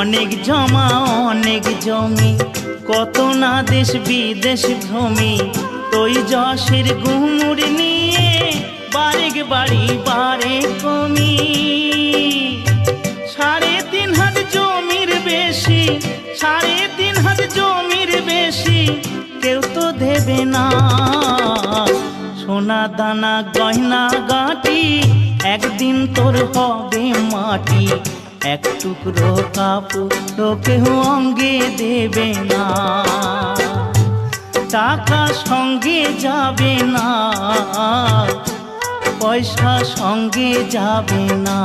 অনেক জমা অনেক জমি, কত না দেশ বিদেশ ভ্রমি, তুই যশের গুমুর নিয়ে বারেক বাড়ি বারে কমি। ৩.৫ হাত জমির বেশি, ৩.৫ হাত জমির বেশি কেউ তো দেবে না। সোনা দানা গয়না গাটি একদিন তোর হবে মাটি, এক টুকরো কাপড় কেউ অঙ্গে দেবে না। টাকা সঙ্গে যাবে না, পয়সা সঙ্গে যাবে না।